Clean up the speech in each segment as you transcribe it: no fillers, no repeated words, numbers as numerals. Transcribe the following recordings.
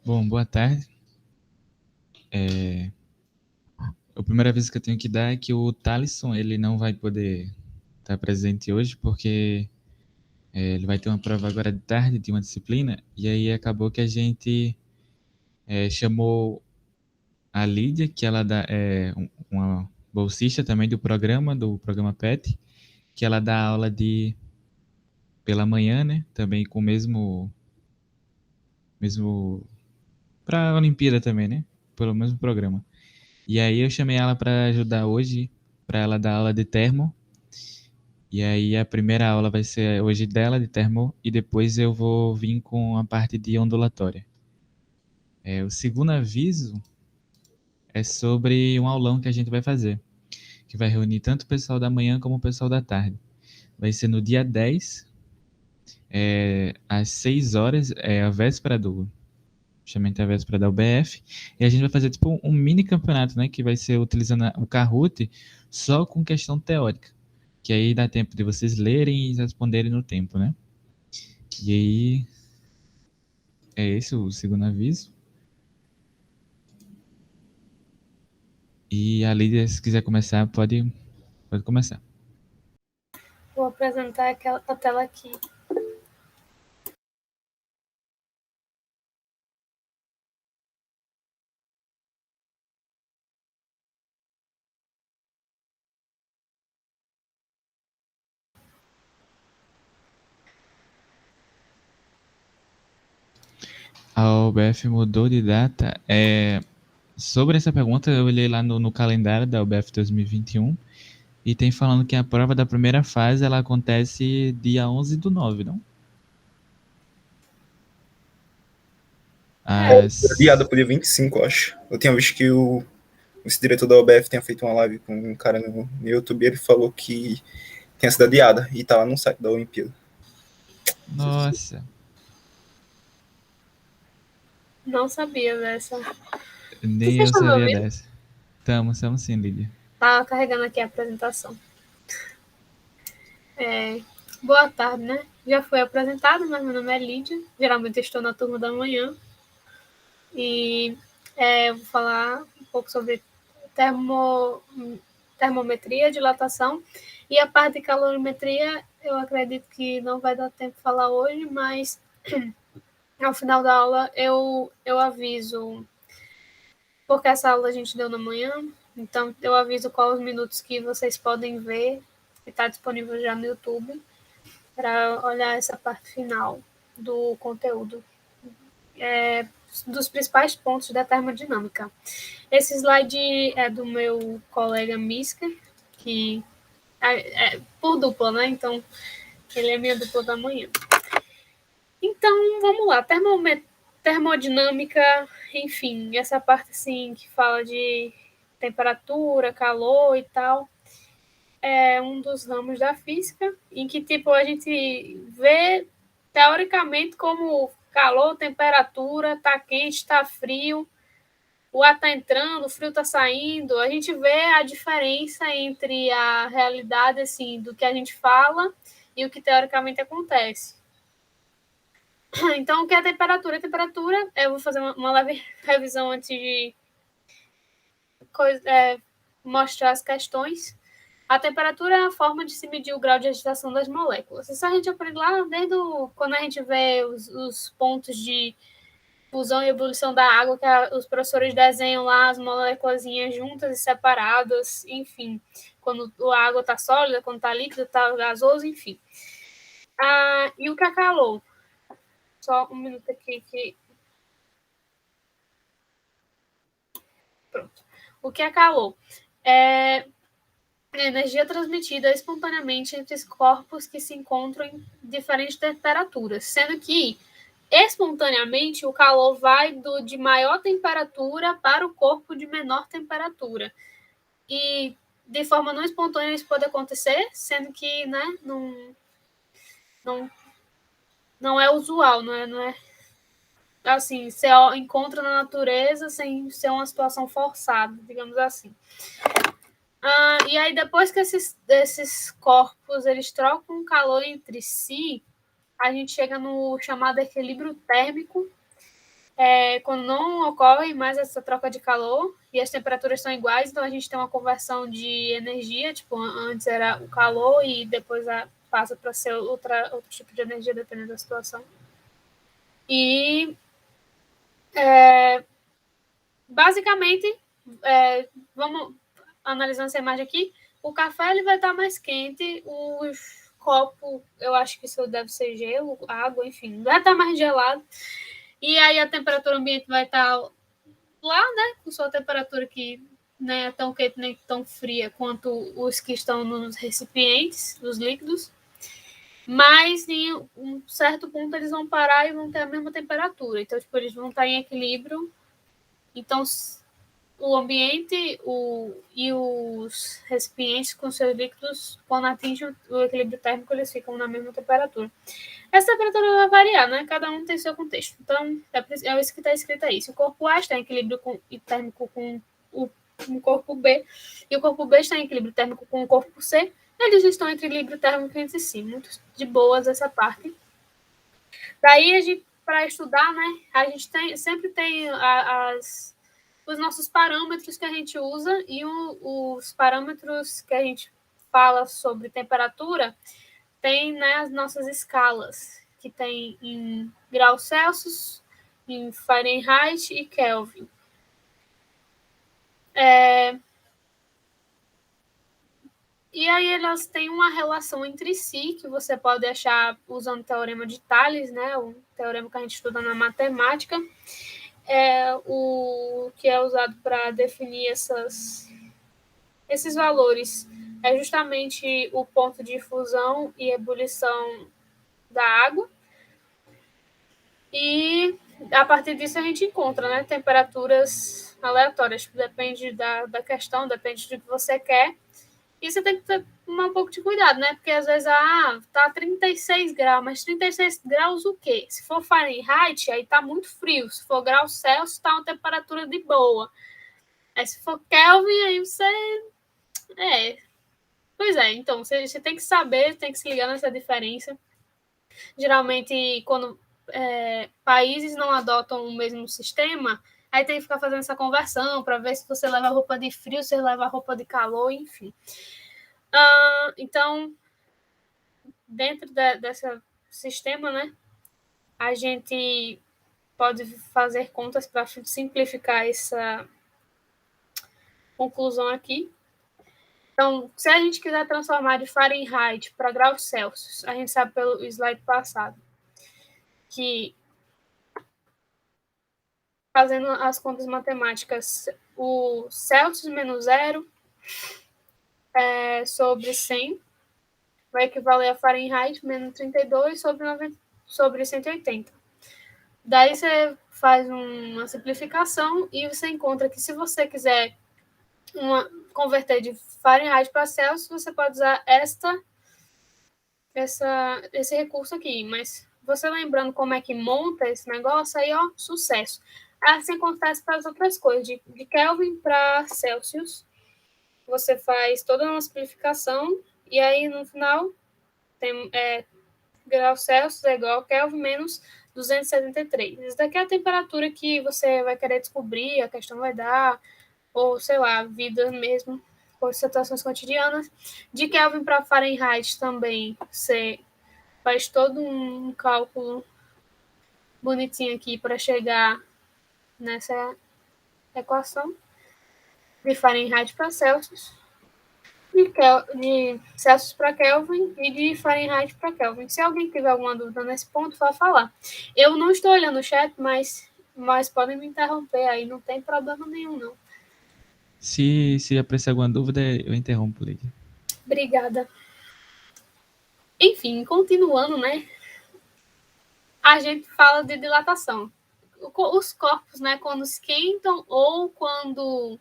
Bom, boa tarde. A primeira vez que eu tenho que dar é que o Thalisson, ele não vai poder estar presente hoje, porque ele vai ter uma prova agora de tarde de uma disciplina, e aí acabou que a gente chamou a Lídia, que ela uma bolsista também do programa PET, que ela dá aula pela manhã, né? Também com o mesmo para a Olimpíada também, né? Pelo mesmo programa. E aí eu chamei ela para ajudar hoje, para ela dar aula de termo. E aí a primeira aula vai ser hoje dela, de termo, e depois eu vou vir com a parte de ondulatória. O segundo aviso é sobre um aulão que a gente vai fazer, que vai reunir tanto o pessoal da manhã como o pessoal da tarde. Vai ser no dia 10, às 6 horas, a véspera justamente a véspera da UBF, e a gente vai fazer tipo um mini campeonato, né, que vai ser utilizando o Kahoot só com questão teórica, que aí dá tempo de vocês lerem e responderem no tempo, né? E aí é esse o segundo aviso. E a Lídia, se quiser começar, pode começar. Vou apresentar a tela aqui. A UBF mudou de data. Sobre essa pergunta, eu olhei lá no calendário da UBF 2021 e tem falando que a prova da primeira fase ela acontece dia 11/9, não? Adiada As... pro dia 25, eu acho. Eu tinha visto que esse diretor da OBF tinha feito uma live com um cara no YouTube e ele falou que tinha sido adiada e tá lá no site da Olimpíada. Nossa, Não sabia dessa. nem Vocês eu estão me sabia ouvindo? dessa. Estamos sim, Lídia. Tá carregando aqui a apresentação. Boa tarde, né? Já foi apresentado, mas meu nome é Lídia. Geralmente estou na turma da manhã. E eu vou falar um pouco sobre termometria, dilatação. E a parte de calorimetria, eu acredito que não vai dar tempo de falar hoje, mas ao final da aula eu aviso, porque essa aula a gente deu na manhã, então eu aviso quais os minutos que vocês podem ver, que está disponível já no YouTube, para olhar essa parte final do conteúdo, dos principais pontos da termodinâmica. Esse slide é do meu colega Miska, que é por dupla, né? Então, ele é minha dupla da manhã. Então, vamos lá. Termodinâmica, enfim, essa parte assim que fala de temperatura, calor e tal, é um dos ramos da física em que tipo a gente vê teoricamente como calor, temperatura, tá quente, tá frio, o ar tá entrando, o frio tá saindo, a gente vê a diferença entre a realidade assim do que a gente fala e o que teoricamente acontece. Então, o que é a temperatura? A temperatura, eu vou fazer uma leve revisão antes de mostrar as questões. A temperatura é a forma de se medir o grau de agitação das moléculas. Isso a gente aprende lá desde quando a gente vê os pontos de fusão e ebulição da água, que os professores desenham lá as moléculas juntas e separadas, enfim. Quando a água está sólida, quando está líquida, está gasoso, enfim. E o que é calor? Só um minuto aqui que... Pronto. O que é calor? É energia transmitida espontaneamente entre os corpos que se encontram em diferentes temperaturas, sendo que espontaneamente o calor vai de maior temperatura para o corpo de menor temperatura. E de forma não espontânea isso pode acontecer, sendo que, né, não é usual, não é assim, você encontra na natureza sem ser uma situação forçada, digamos assim. E aí, depois que esses corpos eles trocam calor entre si, a gente chega no chamado equilíbrio térmico, quando não ocorre mais essa troca de calor e as temperaturas são iguais, então a gente tem uma conversão de energia, tipo, antes era o calor e depois passa para ser outro tipo de energia, dependendo da situação. E, basicamente, vamos analisando essa imagem aqui, o café ele vai estar mais quente, os copos, eu acho que isso deve ser gelo, água, enfim, vai estar mais gelado. E aí a temperatura ambiente vai estar lá, né, com sua temperatura que não é tão quente nem tão fria quanto os que estão nos recipientes, os líquidos. Mas em um certo ponto eles vão parar e vão ter a mesma temperatura. Então, tipo, eles vão estar em equilíbrio. Então, o ambiente e os recipientes com seus líquidos, quando atingem o equilíbrio térmico, eles ficam na mesma temperatura. Essa temperatura vai variar, né? Cada um tem seu contexto. Então, é isso que está escrito aí. Se o corpo A está em equilíbrio térmico com o corpo B e o corpo B está em equilíbrio térmico com o corpo C, eles estão em equilíbrio térmico entre si. Muito de boas essa parte. Daí, para estudar, né? A gente sempre tem os nossos parâmetros que a gente usa e os parâmetros que a gente fala sobre temperatura tem, né, as nossas escalas, que tem em graus Celsius, em Fahrenheit e Kelvin. E aí elas têm uma relação entre si, que você pode achar usando o teorema de Thales, né, o teorema que a gente estuda na matemática, o que é usado para definir esses valores. É justamente o ponto de fusão e ebulição da água. E a partir disso a gente encontra, né, temperaturas aleatórias. Depende da questão, depende do que você quer. E você tem que tomar um pouco de cuidado, né? Porque às vezes, tá 36 graus, mas 36 graus o quê? Se for Fahrenheit, aí tá muito frio. Se for grau Celsius, tá uma temperatura de boa. Aí se for Kelvin, aí você... Pois é, então, você tem que saber, tem que se ligar nessa diferença. Geralmente, quando países não adotam o mesmo sistema, aí tem que ficar fazendo essa conversão para ver se você leva roupa de frio, se você leva roupa de calor, enfim. Então, dentro desse sistema, né, a gente pode fazer contas para simplificar essa conclusão aqui. Então, se a gente quiser transformar de Fahrenheit para graus Celsius, a gente sabe pelo slide passado que, fazendo as contas matemáticas, o Celsius menos 0 sobre 100 vai equivaler a Fahrenheit menos 32 sobre 180. Daí você faz uma simplificação e você encontra que, se você quiser converter de Fahrenheit para Celsius, você pode usar esse recurso aqui. Mas você lembrando como é que monta esse negócio, aí, ó, sucesso. Assim acontece para as outras coisas, de Kelvin para Celsius. Você faz toda uma simplificação e aí, no final, tem grau Celsius é igual a Kelvin menos 273. Isso daqui é a temperatura que você vai querer descobrir, a questão vai dar, ou, sei lá, vida mesmo, por situações cotidianas. De Kelvin para Fahrenheit também, você faz todo um cálculo bonitinho aqui para chegar nessa equação. De Fahrenheit para Celsius, de Celsius para Kelvin e de Fahrenheit para Kelvin. Se alguém tiver alguma dúvida nesse ponto, só falar. Eu não estou olhando o chat, mas podem me interromper aí, não tem problema nenhum, não. Se aparecer alguma dúvida, eu interrompo, Lídia. Obrigada. Enfim, continuando, né? A gente fala de dilatação. Os corpos, né, quando esquentam ou quando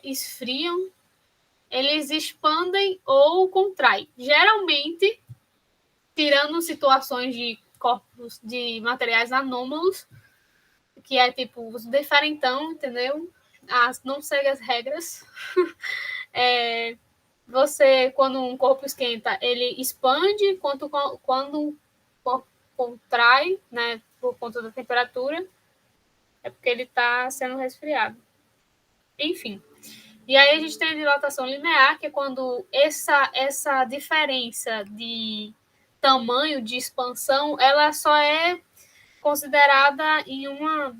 esfriam, eles expandem ou contraem. Geralmente, tirando situações de corpos de materiais anômalos, que é tipo os diferentão, entendeu? Não segue as regras. Você, quando um corpo esquenta, ele expande, quando um corpo contrai, né? por conta da temperatura, é porque ele está sendo resfriado. Enfim. E aí a gente tem a dilatação linear, que é quando essa diferença de tamanho, de expansão, ela só é considerada em uma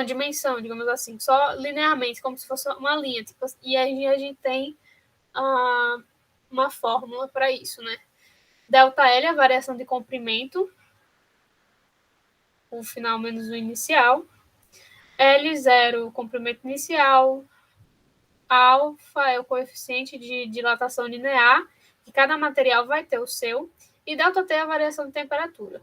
dimensão, digamos assim, só linearmente, como se fosse uma linha. Tipo, e aí a gente tem uma fórmula para isso, né? Delta L é a variação de comprimento, o final menos o inicial. L0, o comprimento inicial. Alfa é o coeficiente de dilatação linear, que cada material vai ter o seu. E ΔT é a variação de temperatura.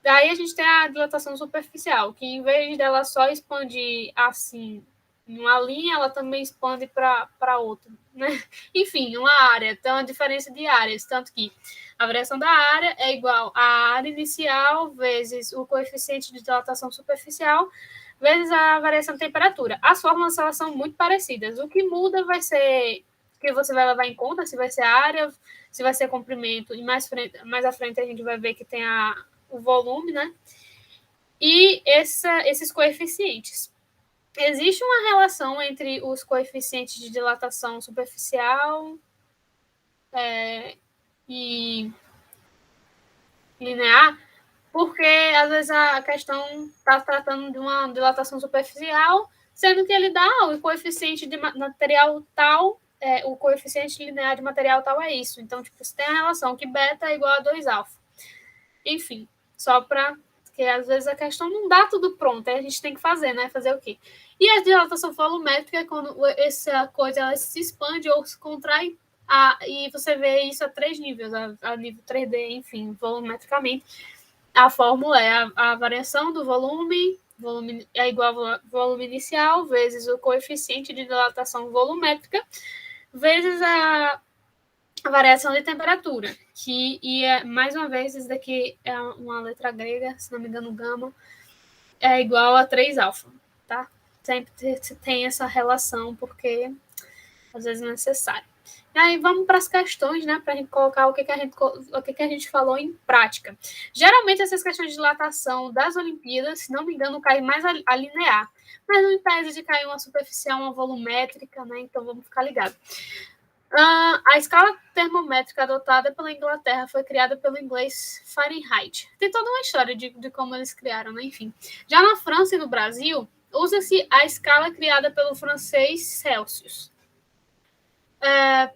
Daí a gente tem a dilatação superficial, que em vez dela só expandir assim, numa linha, ela também expande para outra, né? Enfim, uma área, tem uma diferença de áreas, tanto que a variação da área é igual à área inicial vezes o coeficiente de dilatação superficial vezes a variação de temperatura. As fórmulas elas são muito parecidas. O que muda vai ser que você vai levar em conta, se vai ser área, se vai ser comprimento, e mais à frente a gente vai ver que tem o volume, né? E esses coeficientes. Existe uma relação entre os coeficientes de dilatação superficial e linear, porque às vezes a questão está tratando de uma dilatação superficial, sendo que ele dá o coeficiente de material tal, o coeficiente linear de material tal é isso. Então, tipo, você tem a relação que beta é igual a 2α. Enfim, só para que às vezes a questão não dá tudo pronto, aí a gente tem que fazer, né? Fazer o quê? E a dilatação volumétrica é quando essa coisa ela se expande ou se contrai, e você vê isso a 3 níveis, a nível 3D, enfim, volumetricamente. A fórmula é a variação do volume é igual ao volume inicial, vezes o coeficiente de dilatação volumétrica, vezes a variação de temperatura, que mais uma vez, isso daqui é uma letra grega, se não me engano, gama, é igual a 3α, tá? Sempre tem essa relação, porque às vezes é necessário. E aí vamos para as questões, né, para a gente colocar o que a gente falou em prática. Geralmente essas questões de dilatação das Olimpíadas, se não me engano, caem mais a linear, mas não impede de cair uma superficial, uma volumétrica, né, então vamos ficar ligados. A escala termométrica adotada pela Inglaterra foi criada pelo inglês Fahrenheit. Tem toda uma história de como eles criaram, né? Enfim. Já na França e no Brasil, usa-se a escala criada pelo francês Celsius.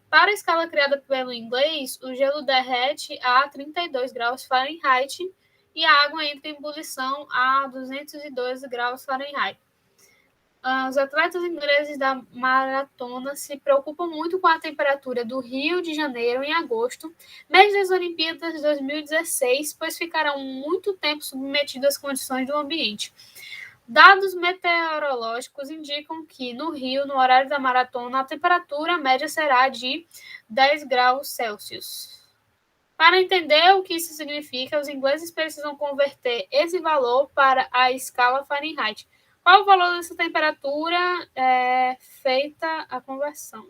Para a escala criada pelo inglês, o gelo derrete a 32 graus Fahrenheit e a água entra em ebulição a 212 graus Fahrenheit. Os atletas ingleses da maratona se preocupam muito com a temperatura do Rio de Janeiro em agosto, mês das Olimpíadas de 2016, pois ficarão muito tempo submetidos às condições do ambiente. Dados meteorológicos indicam que no Rio, no horário da maratona, a temperatura média será de 10 graus Celsius. Para entender o que isso significa, os ingleses precisam converter esse valor para a escala Fahrenheit. Qual o valor dessa temperatura feita a conversão?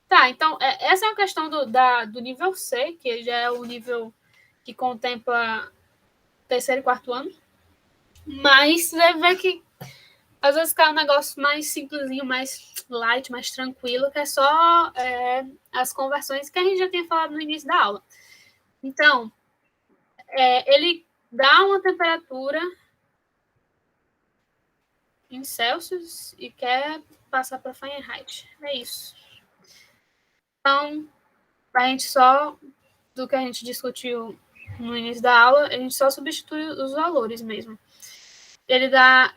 Tá, então, essa é a questão do nível C, que já é o nível que contempla terceiro e quarto ano. Mas você vê que às vezes cai um negócio mais simplesinho, mais light, mais tranquilo, que é só as conversões que a gente já tinha falado no início da aula. Então, ele dá uma temperatura em Celsius e quer passar para Fahrenheit. É isso. Então, a gente só, do que a gente discutiu no início da aula, a gente só substitui os valores mesmo. Ele dá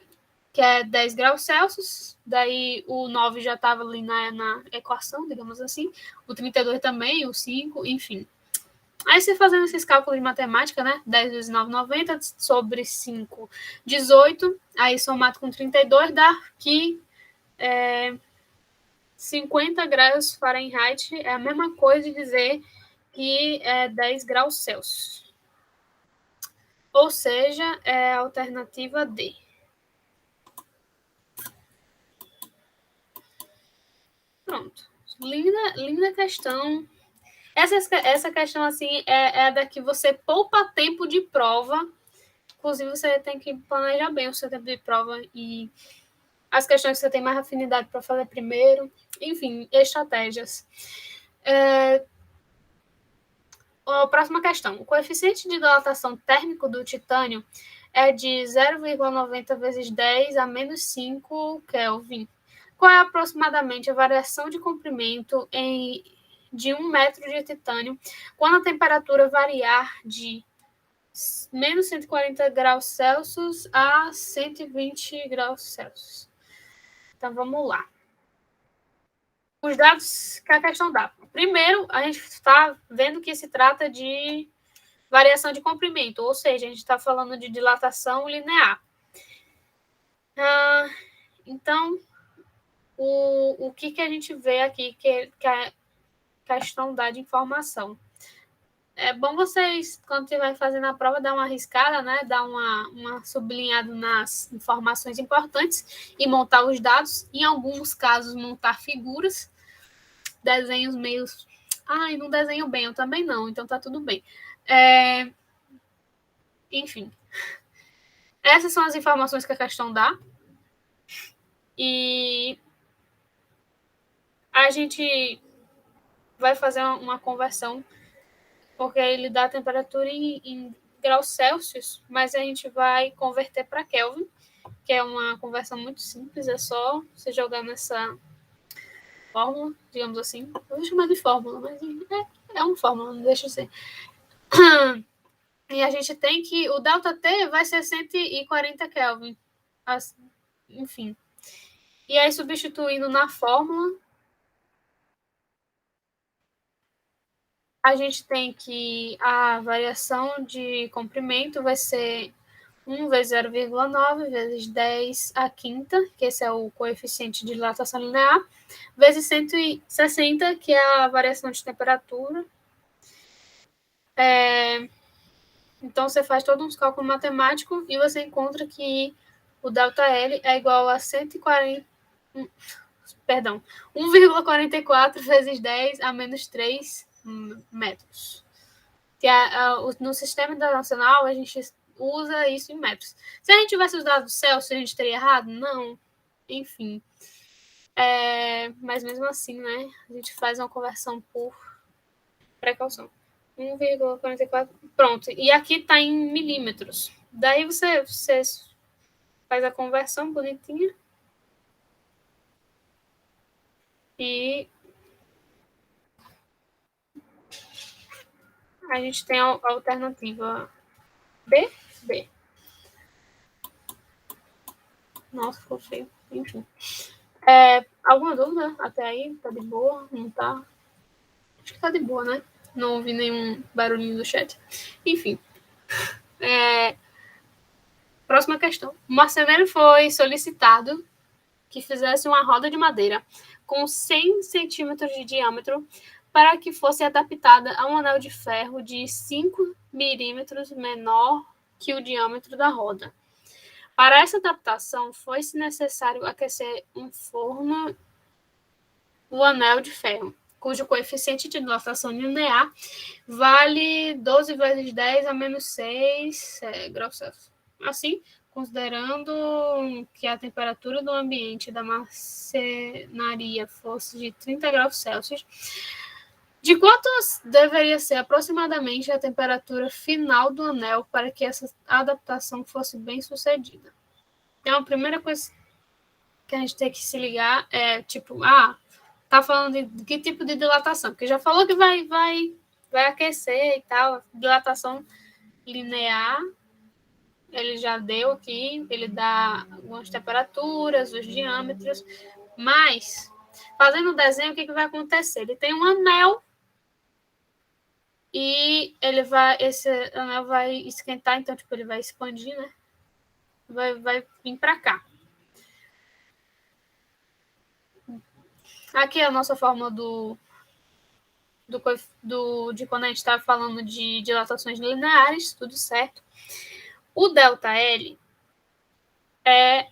que é 10 graus Celsius, daí o 9 já estava ali na equação, digamos assim, o 32 também, o 5, enfim. Aí você fazendo esses cálculos de matemática, né? 10 vezes 9, 90, sobre 5, 18. Aí somado com 32 dá que 50 graus Fahrenheit é a mesma coisa de dizer que é 10 graus Celsius. Ou seja, é a alternativa D. Pronto. Linda questão. Essa questão, assim, é da que você poupa tempo de prova. Inclusive, você tem que planejar bem o seu tempo de prova e as questões que você tem mais afinidade para fazer primeiro. Enfim, estratégias. A próxima questão. O coeficiente de dilatação térmico do titânio é de 0,90 vezes 10 a menos 5 Kelvin. Qual é aproximadamente a variação de comprimento de 1 metro de titânio quando a temperatura variar de menos 140 graus Celsius a 120 graus Celsius? Então, vamos lá. Os dados que a questão dá. Primeiro, a gente está vendo que se trata de variação de comprimento, ou seja, a gente está falando de dilatação linear. Então, o que a gente vê aqui que a questão dá de informação? É bom vocês, quando estiverem fazendo a prova, dar uma arriscada, né? Dar uma sublinhada nas informações importantes e montar os dados. Em alguns casos, montar figuras, desenhos meio... Ai, não desenho bem, eu também não, então tá tudo bem. Enfim. Essas são as informações que a questão dá. E a gente vai fazer uma conversão, porque ele dá a temperatura em graus Celsius, mas a gente vai converter para Kelvin, que é uma conversão muito simples, é só você jogar nessa fórmula, digamos assim. Eu vou chamar de fórmula, mas é uma fórmula, não deixa de ser. E a gente tem que... O ΔT vai ser 140 Kelvin. Enfim. E aí, substituindo na fórmula, a gente tem que a variação de comprimento vai ser 1 vezes 0,9 vezes 10 a quinta, que esse é o coeficiente de dilatação linear, vezes 160, que é a variação de temperatura. Então, você faz todos uns cálculos matemáticos e você encontra que o ΔL é igual a 1,44 vezes 10 a menos 3 metros. Que no sistema internacional, a gente usa isso em metros. Se a gente tivesse usado Celsius, a gente teria errado? Não. Enfim. Mas mesmo assim, né? A gente faz uma conversão por precaução. 1,44. Pronto. E aqui está em milímetros. Daí você faz a conversão bonitinha. E a gente tem a alternativa B. Nossa, ficou feio. Enfim. Alguma dúvida até aí? Tá de boa? Não tá? Acho que tá de boa, né? Não ouvi nenhum barulhinho do chat. Enfim. Próxima questão. O marceneiro foi solicitado que fizesse uma roda de madeira com 100 centímetros de diâmetro para que fosse adaptada a um anel de ferro de 5 milímetros menor que o diâmetro da roda. Para essa adaptação, foi-se necessário aquecer um forno do anel de ferro, cujo coeficiente de dilatação linear vale 12 vezes 10 a menos 6 graus Celsius. Assim, considerando que a temperatura do ambiente da marcenaria fosse de 30 graus Celsius, de quanto deveria ser aproximadamente a temperatura final do anel para que essa adaptação fosse bem sucedida? Então, a primeira coisa que a gente tem que se ligar é, tipo, tá falando de que tipo de dilatação? Porque já falou que vai aquecer e tal, dilatação linear, ele já deu aqui, ele dá algumas temperaturas, os diâmetros, mas, fazendo o desenho, o que vai acontecer? Ele tem um anel e esse anel vai esquentar, então, tipo, ele vai expandir, né? Vai vir para cá. Aqui é a nossa fórmula de quando a gente está falando de dilatações lineares, tudo certo. O ΔL é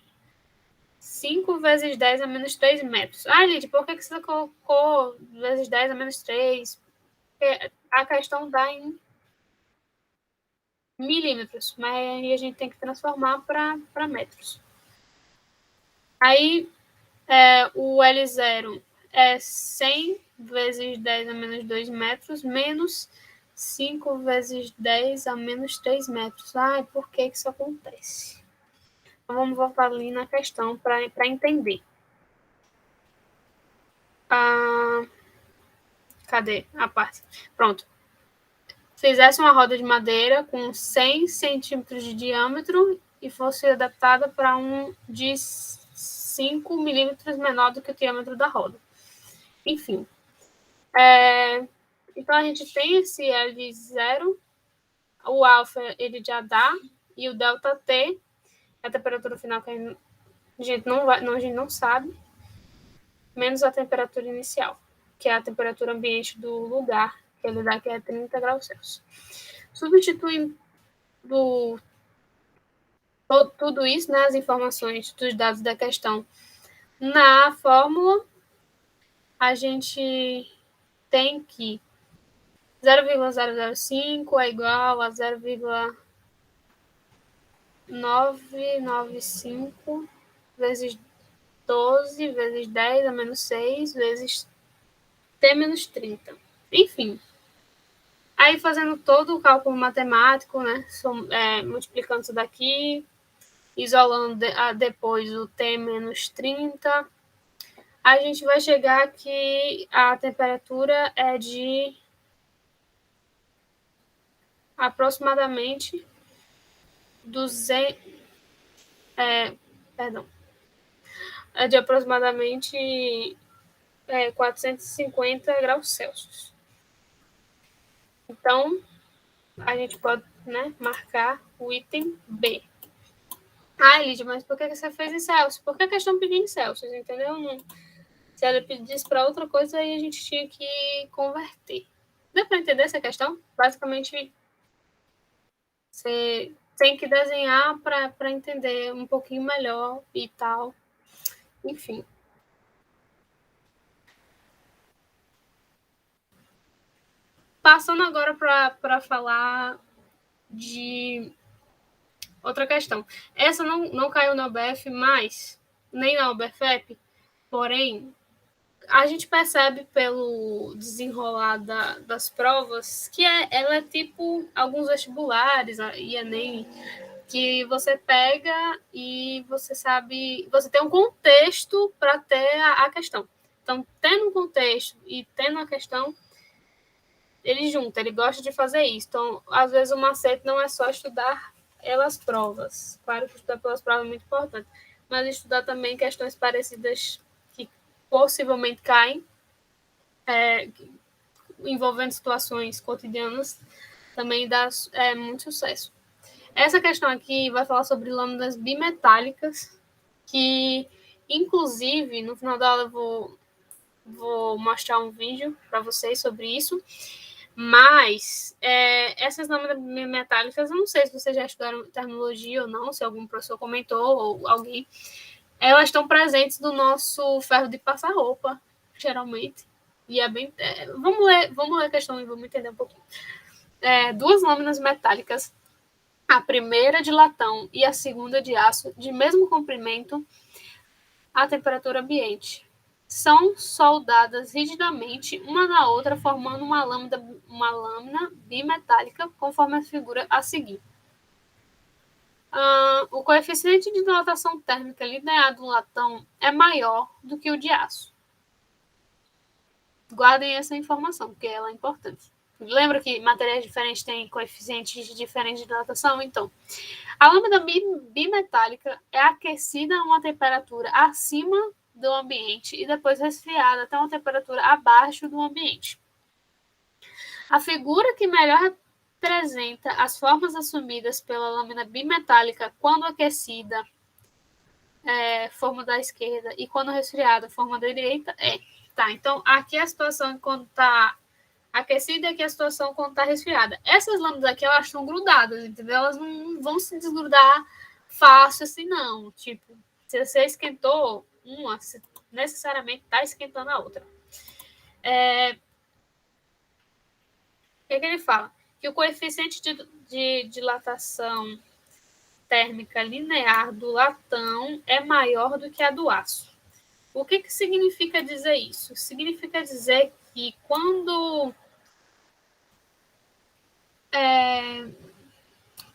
5 vezes 10 a menos 3 metros. Lid, por que você colocou vezes 10 a menos 3? porque a questão dá em milímetros, mas aí a gente tem que transformar para metros. Aí, o L0 é 100 vezes 10 a menos 2 metros, menos 5 vezes 10 a menos 3 metros. Ai, por que isso acontece? Então, vamos voltar ali na questão para entender. Cadê a parte? Pronto. Fizesse uma roda de madeira com 100 centímetros de diâmetro e fosse adaptada para um de 5 milímetros menor do que o diâmetro da roda. Enfim. Então, a gente tem esse L0, o alfa ele já dá, e o delta T, a temperatura final que a gente não sabe, menos a temperatura inicial, que é a temperatura ambiente do lugar, que ele dá que é 30 graus Celsius. Substituindo tudo isso, né, as informações dos dados da questão, na fórmula, a gente tem que 0,005 é igual a 0,995 vezes 12 vezes 10 a menos 6 vezes T menos 30. Enfim. Aí, fazendo todo o cálculo matemático, né, multiplicando isso daqui, isolando depois o T menos 30, a gente vai chegar que a temperatura é de aproximadamente 200, é de aproximadamente 450 graus Celsius. Então, a gente pode, né, marcar o item B. Lídia, mas por que você fez em Celsius? Porque a questão pediu em Celsius, entendeu? Se ela pedisse para outra coisa, aí a gente tinha que converter. Deu para entender essa questão? Basicamente, você tem que desenhar para entender um pouquinho melhor e tal. Enfim. Passando agora para falar de outra questão. Essa não caiu na UBF, mas nem na UBFEP, porém, a gente percebe pelo desenrolar das provas que ela é tipo alguns vestibulares e Enem, que você pega e você sabe, você tem um contexto para ter a questão. Então, tendo um contexto e tendo a questão, ele junta, ele gosta de fazer isso. Então, às vezes o macete não é só estudar pelas provas. Claro que estudar pelas provas é muito importante, mas estudar também questões parecidas que possivelmente caem, envolvendo situações cotidianas, também dá muito sucesso. Essa questão aqui vai falar sobre lâminas bimetálicas, que, inclusive, no final da aula eu vou mostrar um vídeo para vocês sobre isso. Mas essas lâminas bimetálicas, eu não sei se vocês já estudaram terminologia ou não, se algum professor comentou ou alguém, elas estão presentes no nosso ferro de passar roupa, geralmente. E é bem. Vamos ler a questão e vamos entender um pouquinho. Duas lâminas metálicas, a primeira de latão e a segunda de aço, de mesmo comprimento, à temperatura ambiente, são soldadas rigidamente uma na outra, formando uma lâmina bimetálica, conforme a figura a seguir. O coeficiente de dilatação térmica linear do latão é maior do que o de aço. Guardem essa informação, porque ela é importante. Lembra que materiais diferentes têm coeficientes diferentes de dilatação? Então, a lâmina bimetálica é aquecida a uma temperatura acima do ambiente e depois resfriada até uma temperatura abaixo do ambiente. A figura que melhor representa as formas assumidas pela lâmina bimetálica quando aquecida, forma da esquerda, e quando resfriada, forma da direita, então, aqui é a situação quando está aquecida e aqui é a situação quando está resfriada. Essas lâminas aqui, elas estão grudadas, entendeu? Elas não vão se desgrudar fácil assim, não. Tipo, se você esquentou uma, necessariamente está esquentando a outra. que ele fala? Que o coeficiente de dilatação térmica linear do latão é maior do que a do aço. O que significa dizer isso? Significa dizer que quando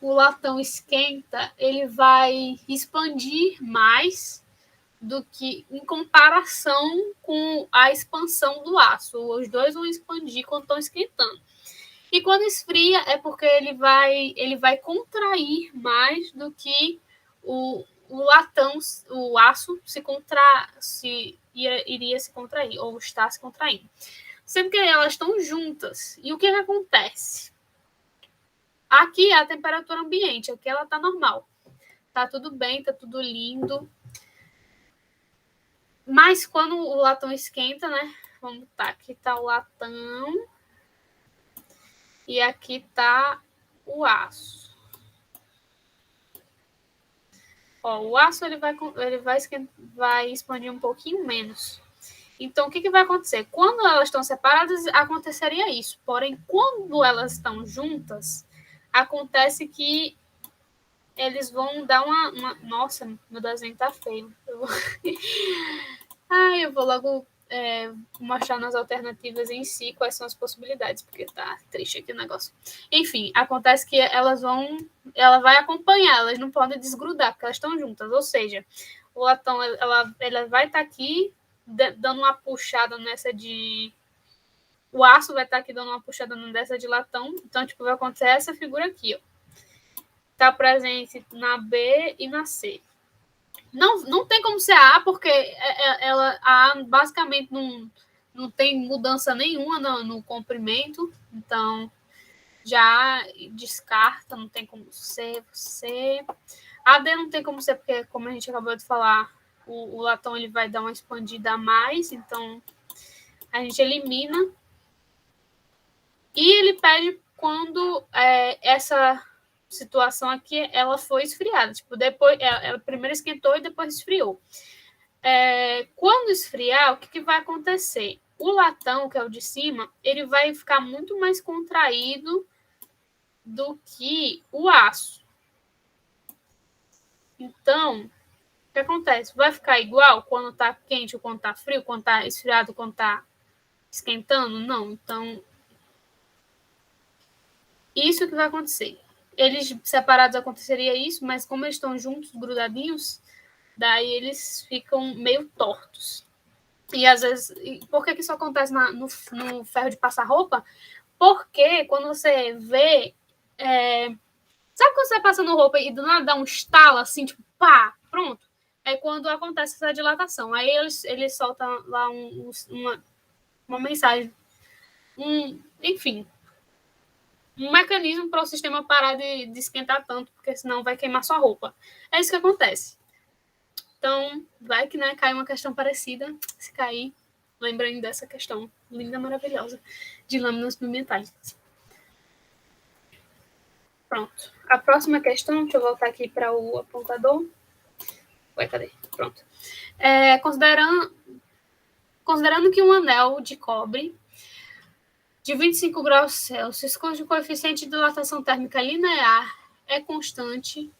o latão esquenta, ele vai expandir mais do que em comparação com a expansão do aço. Os dois vão expandir quando estão esquentando. E quando esfria é porque ele vai contrair mais do que o latão, o aço iria se contrair, ou está se contraindo. Sendo que elas estão juntas. E o que acontece? Aqui é a temperatura ambiente, aqui ela está normal. Tá tudo bem, tá tudo lindo. Mas quando o latão esquenta, né? Vamos botar, aqui tá o latão. E aqui tá o aço. Ó, o aço ele vai expandir um pouquinho menos. Então, o que vai acontecer? Quando elas estão separadas, aconteceria isso. Porém, quando elas estão juntas, acontece que eles vão dar uma... Nossa, meu desenho tá feio. Eu vou logo mostrar nas alternativas em si quais são as possibilidades, porque tá triste aqui o negócio. Enfim, acontece que ela vai acompanhar, elas não podem desgrudar, porque elas estão juntas. Ou seja, o latão ela vai estar aqui dando uma puxada nessa de... O aço vai estar aqui dando uma puxada nessa de latão. Então, tipo, vai acontecer essa figura aqui, ó. Tá presente na B e na C. Não tem como ser a porque a A basicamente não tem mudança nenhuma no comprimento. Então, já descarta, não tem como ser você. A D não tem como ser, porque, como a gente acabou de falar, o latão ele vai dar uma expandida a mais, então a gente elimina. E ele pede quando essa situação aqui ela foi esfriada. Tipo, depois ela primeiro esquentou e depois esfriou. Quando esfriar, o que vai acontecer? O latão, que é o de cima, ele vai ficar muito mais contraído do que o aço. Então, o que acontece? Vai ficar igual quando está quente ou quando está frio, quando está esfriado, quando está esquentando? Não. Então, isso que vai acontecer. Eles separados aconteceria isso, mas como eles estão juntos, grudadinhos, daí eles ficam meio tortos. E às vezes... Por que isso acontece no ferro de passar roupa? Porque quando você vê... Sabe quando você vai passando roupa e do nada dá um estalo assim, tipo, pá, pronto? É quando acontece essa dilatação. Aí eles soltam lá uma mensagem. Enfim, um mecanismo para o sistema parar de esquentar tanto, porque senão vai queimar sua roupa. É isso que acontece. Então, vai que cai uma questão parecida. Se cair, lembrem dessa questão linda, maravilhosa, de lâminas pimentais. Pronto. A próxima questão, deixa eu voltar aqui para o apontador. Ué, cadê? Pronto. Considerando que um anel de cobre de 25 graus Celsius, cujo coeficiente de dilatação térmica linear é constante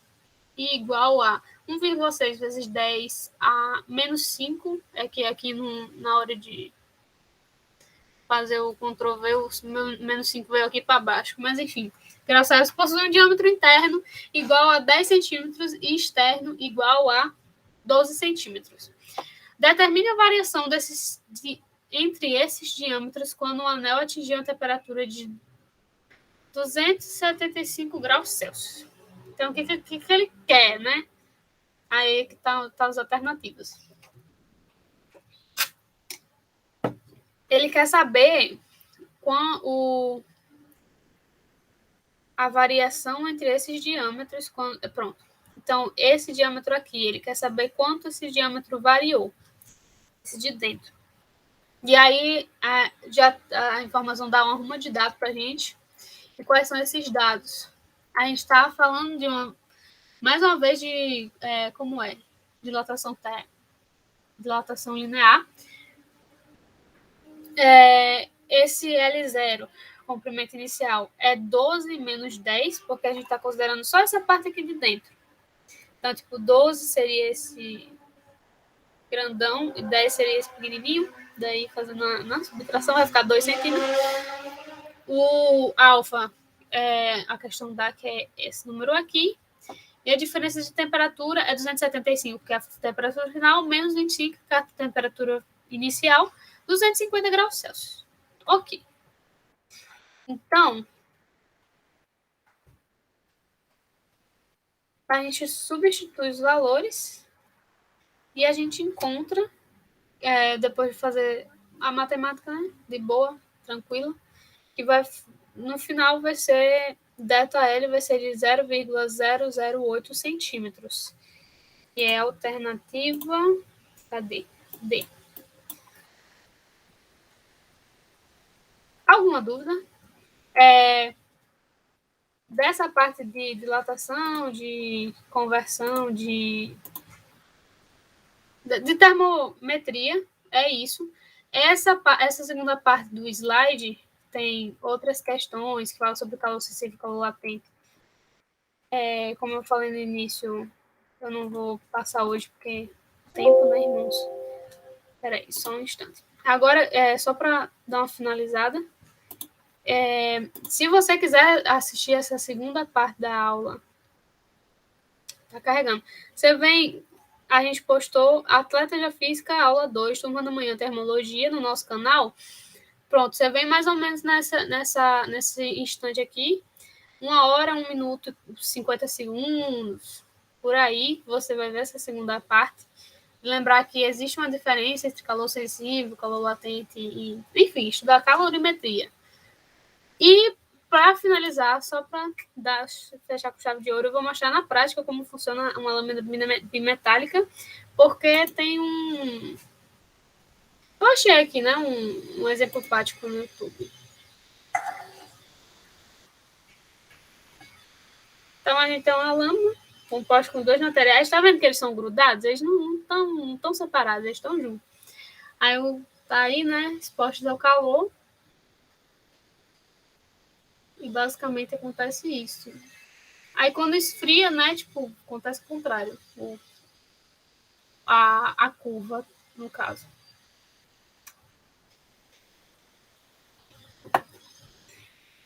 e igual a 1,6 vezes 10 a menos 5, é que aqui na hora de fazer o Ctrl+V, o menos 5 veio aqui para baixo, mas enfim, graus Celsius possui um diâmetro interno igual a 10 centímetros e externo igual a 12 centímetros. Determine a variação entre esses diâmetros quando o anel atingir uma temperatura de 275 graus Celsius. Então, o que ele quer, né? Aí que tá as alternativas. Ele quer saber a variação entre esses diâmetros. Pronto. Então, esse diâmetro aqui, ele quer saber quanto esse diâmetro variou. Esse de dentro. E aí, a informação dá uma ruma de dados para a gente. E quais são esses dados? A gente está falando mais uma vez de como é? Dilatação linear. Esse L0. comprimento inicial é 12 menos 10, porque a gente está considerando só essa parte aqui de dentro. Então, tipo, 12 seria esse grandão e 10 seria esse pequenininho. Daí, fazendo na subtração, vai ficar 2 centímetros. O alfa é a questão da que é esse número aqui. E a diferença de temperatura é 275, que é a temperatura final, menos 25, que é a temperatura inicial, 250 graus Celsius. Ok. Então, a gente substitui os valores e a gente encontra, depois de fazer a matemática, né, de boa, tranquila, que vai, no final vai ser, ΔL vai ser de 0,008 centímetros. E é a alternativa, cadê? D. Alguma dúvida? Dessa parte de dilatação, de conversão, de termometria, é isso. Essa segunda parte do slide tem outras questões que falam sobre o calor excessivo e calor latente. Como eu falei no início, eu não vou passar hoje porque tempo, né, irmãos? Peraí, só um instante. Agora, só para dar uma finalizada, se você quiser assistir essa segunda parte da aula, tá carregando. Você vem, a gente postou Atleta de Física, aula 2, turma da manhã, termologia, no nosso canal. Pronto, você vem mais ou menos nesse instante aqui, 1 hora, 1 minuto, 50 segundos, por aí, você vai ver essa segunda parte. Lembrar que existe uma diferença entre calor sensível, calor latente e, enfim, estudar calorimetria. E, para finalizar, só para fechar com chave de ouro, eu vou mostrar na prática como funciona uma lâmina bimetálica, porque tem eu achei aqui, né, um exemplo prático no YouTube. Então, a gente tem uma lâmina composta com 2 materiais. Tá vendo que eles são grudados? Eles não estão separados, eles estão juntos. Aí, tá aí, né, expostos ao calor. E, basicamente, acontece isso. Aí, quando esfria, né, tipo, acontece o contrário. A curva, no caso.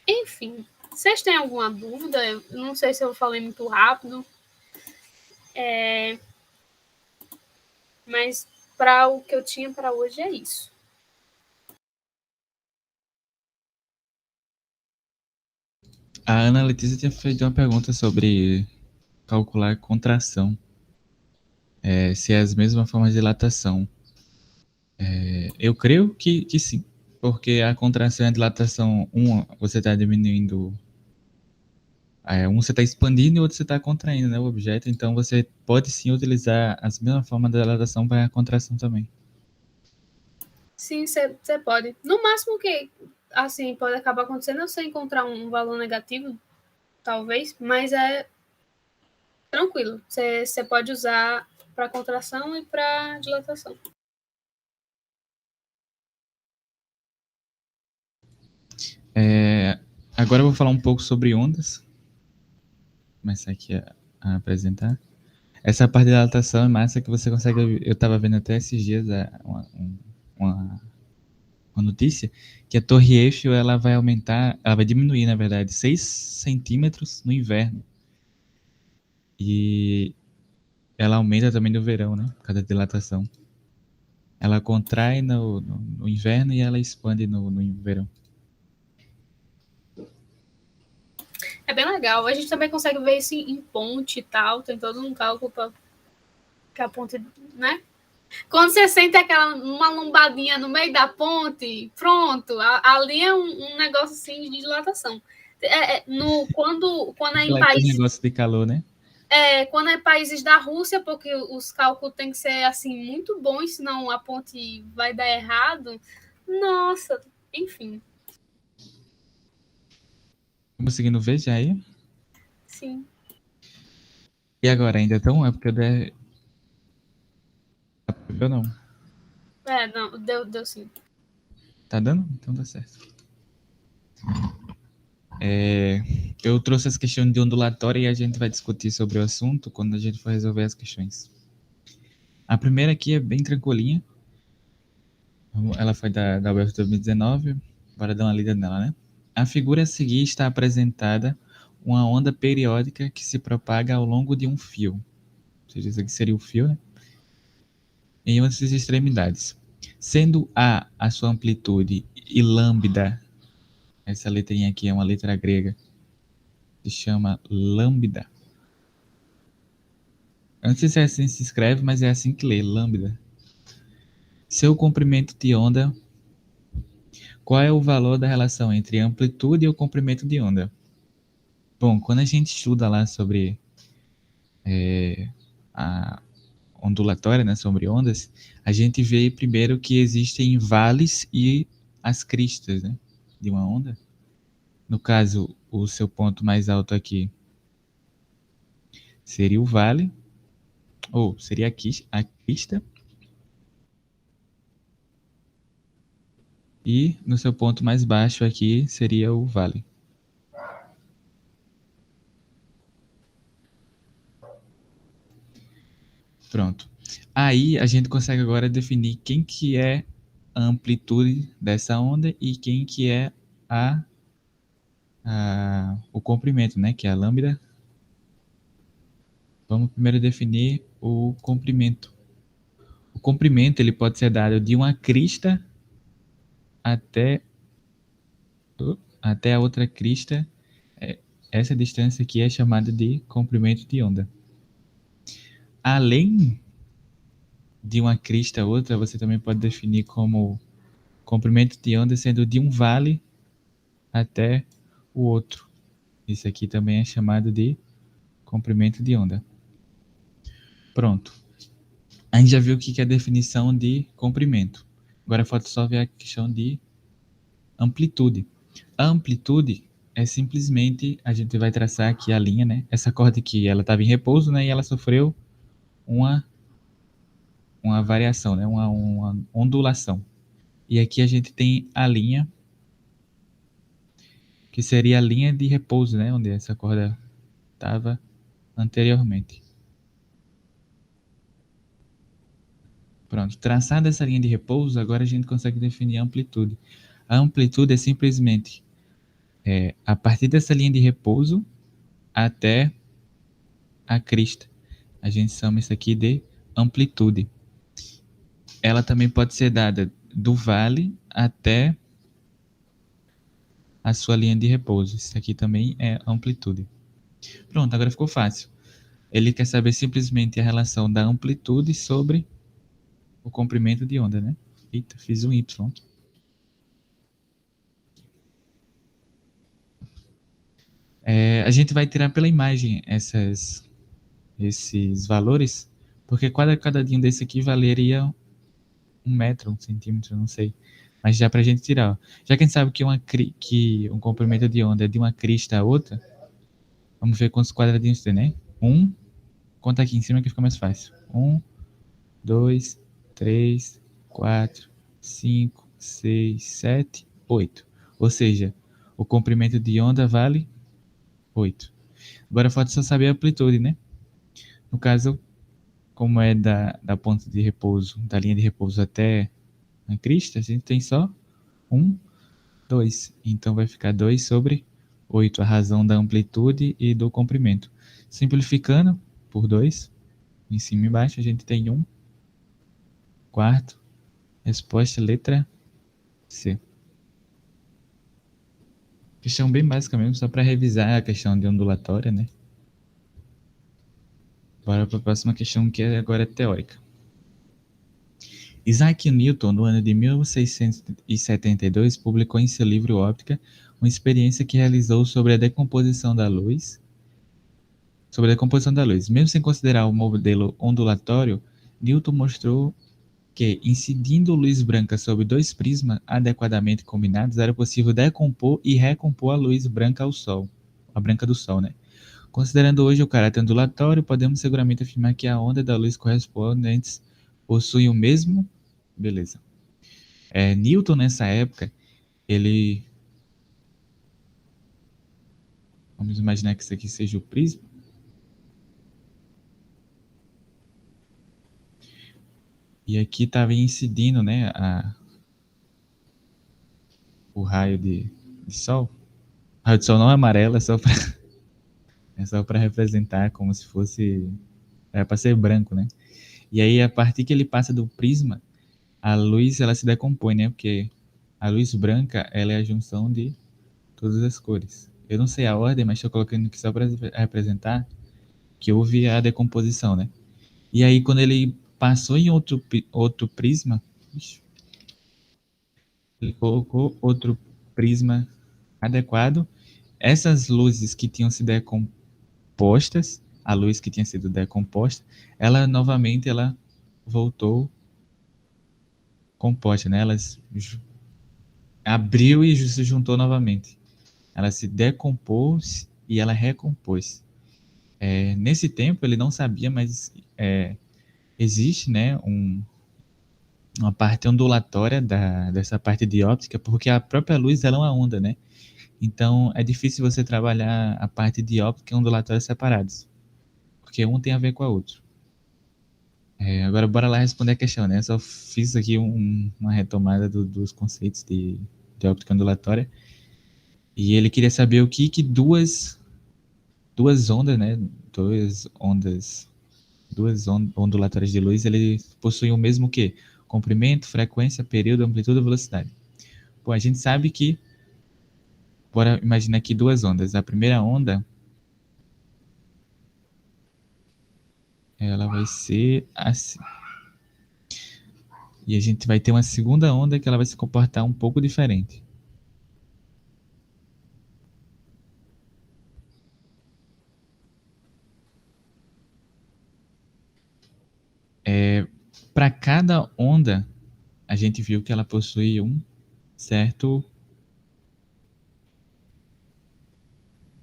Enfim, vocês têm alguma dúvida? Eu não sei se eu falei muito rápido. Mas para o que eu tinha para hoje é isso. A Ana Letícia tinha feito uma pergunta sobre calcular contração. Se é as mesmas formas de dilatação. Eu creio que sim. Porque a contração e a dilatação, você está diminuindo. Você está expandindo e o outro você está contraindo, né, o objeto. Então você pode sim utilizar as mesmas formas de dilatação para a contração também. Sim, você pode. No máximo que, assim, pode acabar acontecendo é você encontrar um valor negativo, talvez, mas é tranquilo. Você pode usar para contração e para dilatação. Agora eu vou falar um pouco sobre ondas. Vou começar aqui a apresentar. Essa parte da dilatação é massa que você consegue. Eu estava vendo até esses dias uma notícia que a Torre Eiffel ela vai aumentar, ela vai diminuir, na verdade, 6 centímetros no inverno. E ela aumenta também no verão, né? Por causa da dilatação. Ela contrai no inverno e ela expande no verão. É bem legal. A gente também consegue ver isso em ponte e tal. Tem todo um cálculo para que a ponte, né? Quando você sente uma lombadinha no meio da ponte, pronto, ali é um negócio assim de dilatação. Quando é em países... negócio de calor, né? Quando é países da Rússia, porque os cálculos têm que ser assim muito bons, senão a ponte vai dar errado. Nossa, enfim. Conseguindo ver já aí? Sim. E agora ainda tão é porque eu der. Eu não. Não, deu sim. Tá dando? Então tá certo. Eu trouxe as questões de ondulatória e a gente vai discutir sobre o assunto quando a gente for resolver as questões. A primeira aqui é bem tranquilinha. Ela foi da UF 2019. Bora dar uma lida nela, né? A figura a seguir está apresentada uma onda periódica que se propaga ao longo de um fio. Ou seja, isso aqui seria o fio, né? Em uma de suas extremidades. Sendo a sua amplitude e lambda, essa letrinha aqui é uma letra grega, se chama lambda. Eu não sei se é assim que se escreve, mas é assim que lê, lambda. Seu comprimento de onda, qual é o valor da relação entre a amplitude e o comprimento de onda? Bom, quando a gente estuda lá sobre a ondulatória, né, sobre ondas, a gente vê primeiro que existem vales e as cristas, né, de uma onda. No caso, o seu ponto mais alto aqui seria o vale, ou seria a crista, e no seu ponto mais baixo aqui seria o vale. Pronto. Aí a gente consegue agora definir quem que é a amplitude dessa onda e quem que é o comprimento, né? Que é a lambda. Vamos primeiro definir o comprimento. O comprimento ele pode ser dado de uma crista até a outra crista. Essa distância aqui é chamada de comprimento de onda. Além de uma crista a outra, você também pode definir como comprimento de onda sendo de um vale até o outro. Isso aqui também é chamado de comprimento de onda. Pronto. A gente já viu o que é a definição de comprimento. Agora falta só ver a questão de amplitude. A amplitude é simplesmente, a gente vai traçar aqui a linha, né? Essa corda aqui, ela estava em repouso, né? E ela sofreu uma variação, né? Uma ondulação. E aqui a gente tem a linha, que seria a linha de repouso, né? Onde essa corda estava anteriormente. Pronto, traçada essa linha de repouso, agora a gente consegue definir a amplitude. A amplitude é simplesmente a partir dessa linha de repouso até a crista. A gente chama isso aqui de amplitude. Ela também pode ser dada do vale até a sua linha de repouso. Isso aqui também é amplitude. Pronto, agora ficou fácil. Ele quer saber simplesmente a relação da amplitude sobre o comprimento de onda, né? Eita, fiz um Y. A gente vai tirar pela imagem esses valores, porque cada um desse aqui valeria 1 metro, 1 centímetro, não sei. Mas já pra gente tirar. Ó. Já que a gente sabe que um comprimento de onda é de uma crista a outra, vamos ver quantos quadradinhos tem, né? Conta aqui em cima que fica mais fácil. 2, 3, 4, 5, 6, 7, 8. Ou seja, o comprimento de onda vale 8. Agora falta só saber a amplitude, né? No caso, como é da ponta de repouso, da linha de repouso até a crista, a gente tem só 2. Então vai ficar 2 sobre 8, a razão da amplitude e do comprimento. Simplificando por 2, em cima e embaixo, a gente tem 1/4. Resposta letra C. Questão bem básica mesmo, só para revisar a questão de ondulatória, né? Bora para a próxima questão, que agora é teórica. Isaac Newton, no ano de 1672, publicou em seu livro Óptica uma experiência que realizou sobre a decomposição da luz. Mesmo sem considerar o modelo ondulatório, Newton mostrou que, incidindo luz branca sobre 2 prismas adequadamente combinados, era possível decompor e recompor a luz branca ao Sol, a branca do Sol, né? Considerando hoje o caráter ondulatório, podemos seguramente afirmar que a onda da luz correspondentes possuem o mesmo... Beleza. Newton, nessa época, ele Vamos imaginar que isso aqui seja o prisma. E aqui estava incidindo, né, o raio de sol. O raio de sol não é amarelo, é só para representar como se fosse... É para ser branco, né? E aí, a partir que ele passa do prisma, a luz ela se decompõe, né? Porque a luz branca ela é a junção de todas as cores. Eu não sei a ordem, mas estou colocando aqui só para representar que houve a decomposição, né? E aí, quando ele passou em outro prisma, ele colocou outro prisma adequado. Essas luzes que tinham se decompostas, a luz que tinha sido decomposta, ela novamente ela voltou composta, né? Ela abriu e se juntou novamente. Ela se decompôs e ela recompôs. Nesse tempo ele não sabia, mas existe, né, uma parte ondulatória dessa parte de óptica, porque a própria luz ela é uma onda, né? Então é difícil você trabalhar a parte de óptica e ondulatória separados, porque um tem a ver com a outra. Agora bora lá responder a questão, né? Eu só fiz aqui uma retomada dos conceitos de óptica ondulatória. E ele queria saber o que duas ondas, né? Duas ondulatórias de luz, ele possuem o mesmo que? Comprimento, frequência, período, amplitude e velocidade. Bom, a gente sabe que, bora imaginar aqui duas ondas. A primeira onda, ela vai ser assim. E a gente vai ter uma segunda onda que ela vai se comportar um pouco diferente. Para cada onda, a gente viu que ela possui um certo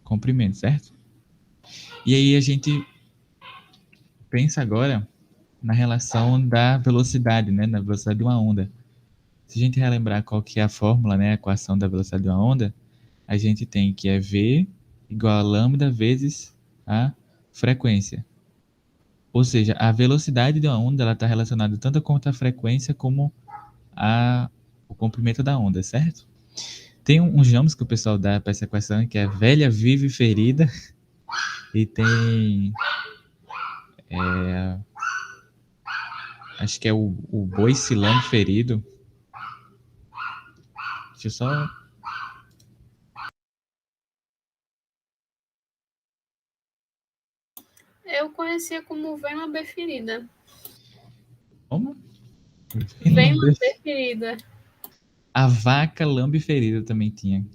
comprimento, certo? E aí a gente pensa agora na relação da velocidade, né? Na velocidade de uma onda. Se a gente relembrar qual que é a fórmula, né? A equação da velocidade de uma onda, a gente tem que é V igual a lambda vezes a frequência. Ou seja, a velocidade de uma onda ela está relacionada tanto com a frequência como o comprimento da onda, certo? Tem uns nomes que o pessoal dá para essa equação, que é velha, viva e ferida. E tem... acho que é o boi cilando ferido. Deixa eu só... Eu conhecia como Vem Lamber Ferida. Como? Vem Lamber Ferida. A vaca lambe ferida também tinha.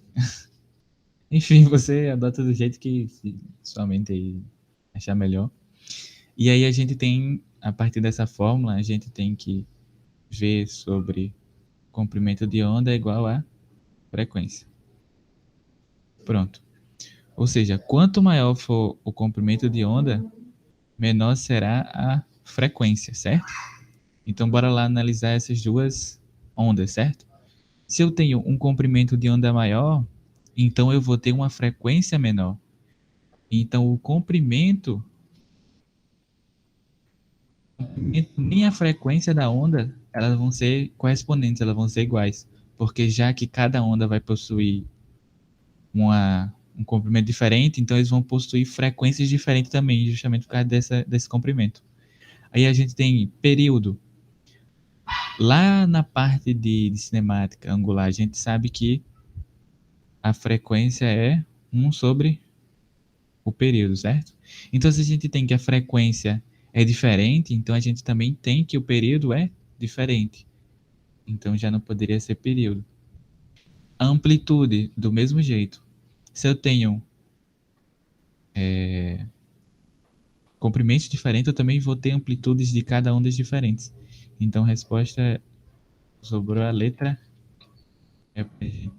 Enfim, você adota do jeito que sua mente aí achar melhor. E aí a gente tem, a partir dessa fórmula, a gente tem que ver sobre comprimento de onda é igual a frequência. Pronto. Ou seja, quanto maior for o comprimento de onda, menor será a frequência, certo? Então, bora lá analisar essas duas ondas, certo? Se eu tenho um comprimento de onda maior, então eu vou ter uma frequência menor. Então, o comprimento nem a frequência da onda, elas vão ser correspondentes, elas vão ser iguais. Porque já que cada onda vai possuir um comprimento diferente, então eles vão possuir frequências diferentes também, justamente por causa desse comprimento. Aí a gente tem período. Lá na parte de cinemática angular, a gente sabe que a frequência é 1 sobre o período, certo? Então, se a gente tem que a frequência é diferente, então a gente também tem que o período é diferente. Então, já não poderia ser período. A amplitude, do mesmo jeito. Se eu tenho comprimentos diferentes, eu também vou ter amplitudes de cada onda diferentes. Então, a resposta sobrou a letra E pra gente.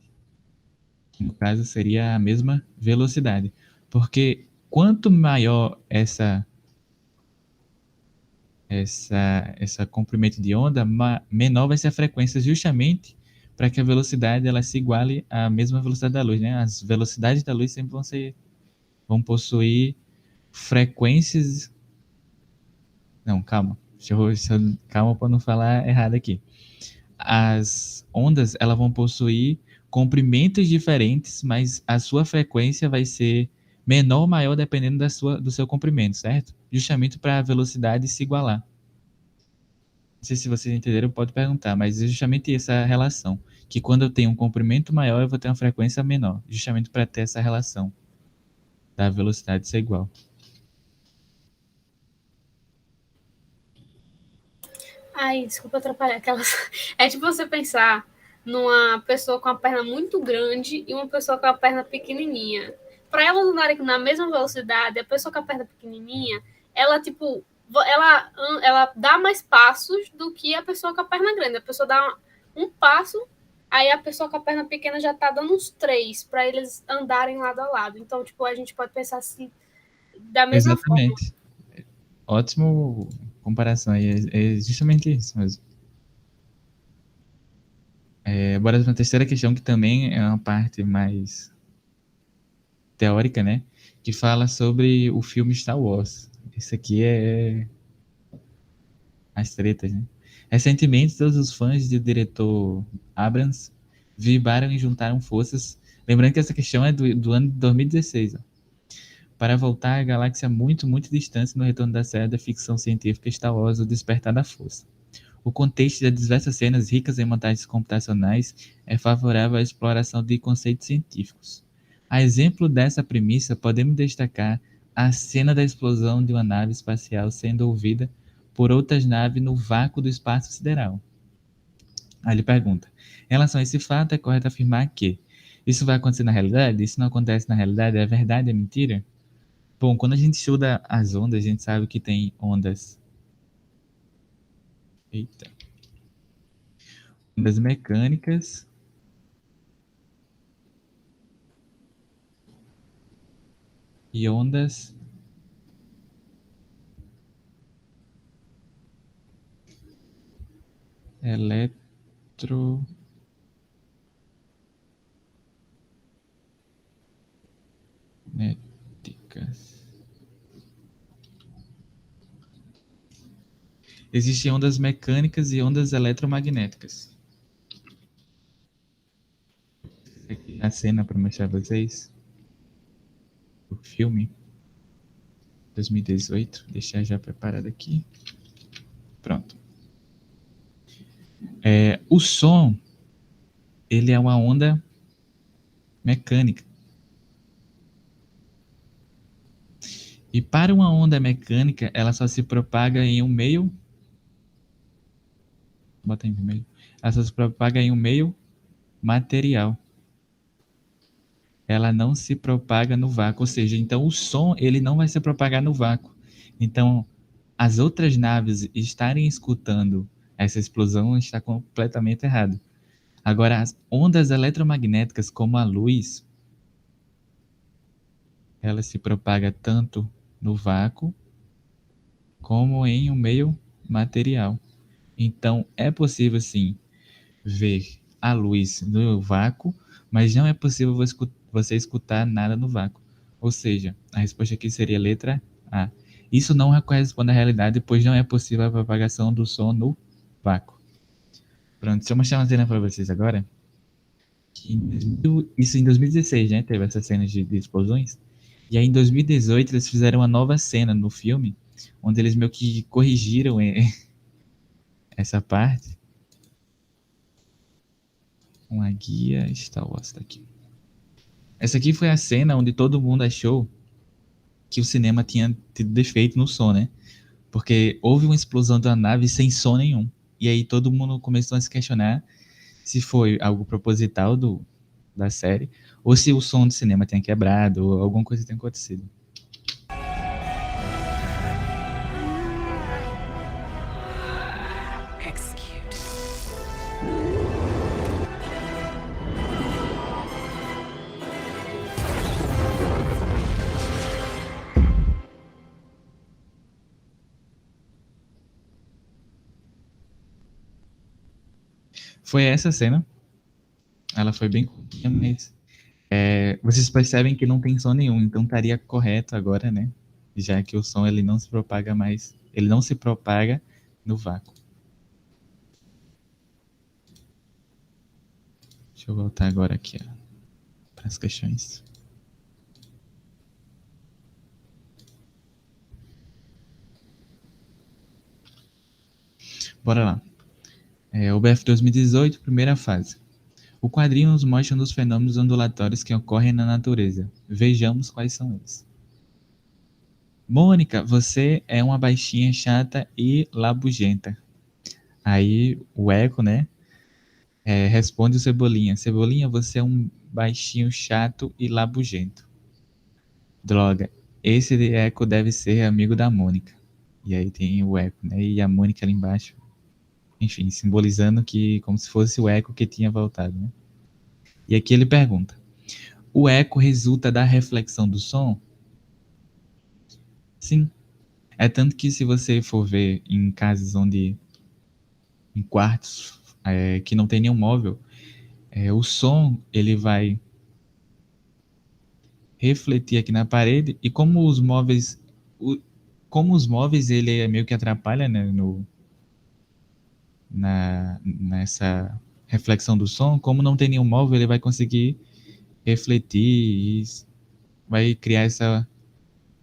No caso, seria a mesma velocidade. Porque quanto maior essa comprimento de onda, menor vai ser a frequência, justamente para que a velocidade ela se iguale à mesma velocidade da luz, né? As velocidades da luz sempre vão ser vão possuir frequências. Não, calma. Calma para não falar errado aqui. As ondas, elas vão possuir comprimentos diferentes, mas a sua frequência vai ser menor ou maior dependendo do seu comprimento, certo? Justamente para a velocidade se igualar. Não sei se vocês entenderam, pode perguntar, mas é justamente essa relação. Que quando eu tenho um comprimento maior, eu vou ter uma frequência menor. Justamente para ter essa relação da velocidade ser igual. Ai, desculpa atrapalhar aquelas. É tipo você pensar numa pessoa com a perna muito grande e uma pessoa com a perna pequenininha. Para elas andarem na mesma velocidade, a pessoa com a perna pequenininha, ela tipo, ela dá mais passos do que a pessoa com a perna grande. A pessoa dá um passo, aí a pessoa com a perna pequena já tá dando uns três para eles andarem lado a lado. Então, tipo, a gente pode pensar assim da mesma forma. Exatamente. Ótimo comparação aí. É justamente isso mesmo. Bora para a terceira questão, que também é uma parte mais teórica, né? Que fala sobre o filme Star Wars. Esse aqui é as tretas, né? Recentemente, todos os fãs do diretor Abrams vibraram e juntaram forças. Lembrando que essa questão é do ano de 2016, ó, para voltar à galáxia muito, muito distante no retorno da série da ficção científica Star Wars, O Despertar da Força. O contexto das diversas cenas ricas em montagens computacionais é favorável à exploração de conceitos científicos. A exemplo dessa premissa, podemos destacar a cena da explosão de uma nave espacial sendo ouvida por outras naves no vácuo do espaço sideral. Aí ele pergunta: em relação a esse fato, é correto afirmar que isso vai acontecer na realidade? Isso não acontece na realidade? É verdade? É mentira? Bom, quando a gente estuda as ondas, a gente sabe que tem ondas. Eita. Ondas mecânicas e ondas eletromagnéticas. Existem ondas mecânicas e ondas eletromagnéticas. Aqui a cena para mostrar pra vocês o filme 2018. Deixar já preparado aqui. Pronto. O som, ele é uma onda mecânica. E para uma onda mecânica, ela só se propaga em um meio. Bota em vermelho. Ela só se propaga em um meio material. Ela não se propaga no vácuo, ou seja, então o som ele não vai se propagar no vácuo. Então, as outras naves estarem escutando essa explosão está completamente errado. Agora, as ondas eletromagnéticas, como a luz, ela se propaga tanto no vácuo como em um meio material. Então, é possível sim ver a luz no vácuo, mas não é possível você escutar nada no vácuo. Ou seja, a resposta aqui seria letra A. Isso não corresponde à realidade, pois não é possível a propagação do som no vácuo. Pronto, deixa eu mostrar uma cena para vocês agora. Isso em 2016, né? Teve essas cenas de explosões. E aí em 2018 eles fizeram uma nova cena no filme, onde eles meio que corrigiram essa parte. Uma guia Star Wars tá aqui. Essa aqui foi a cena onde todo mundo achou que o cinema tinha tido defeito no som, né? Porque houve uma explosão da nave sem som nenhum. E aí todo mundo começou a se questionar se foi algo proposital da série ou se o som do cinema tinha quebrado ou alguma coisa tinha acontecido. Foi essa cena. Ela foi bem curtinha, mas Vocês percebem que não tem som nenhum, então estaria correto agora, né? Já que o som ele não se propaga mais, ele não se propaga no vácuo. Deixa eu voltar agora aqui para as questões. Bora lá. UBF 2018, primeira fase. O quadrinho nos mostra um dos fenômenos ondulatórios que ocorrem na natureza. Vejamos quais são eles. Mônica, você é uma baixinha chata e labugenta. Aí o Eco, né? Responde o Cebolinha. Cebolinha, você é um baixinho chato e labugento. Droga, esse Eco deve ser amigo da Mônica. E aí tem o Eco, né? E a Mônica ali embaixo. Enfim, simbolizando que como se fosse o Eco que tinha voltado, né? E aqui ele pergunta: o eco resulta da reflexão do som? Sim. É tanto que se você for ver em casas em quartos que não tem nenhum móvel, o som ele vai refletir aqui na parede e como os móveis ele é meio que atrapalha, né, nessa reflexão do som, como não tem nenhum móvel, ele vai conseguir refletir e vai criar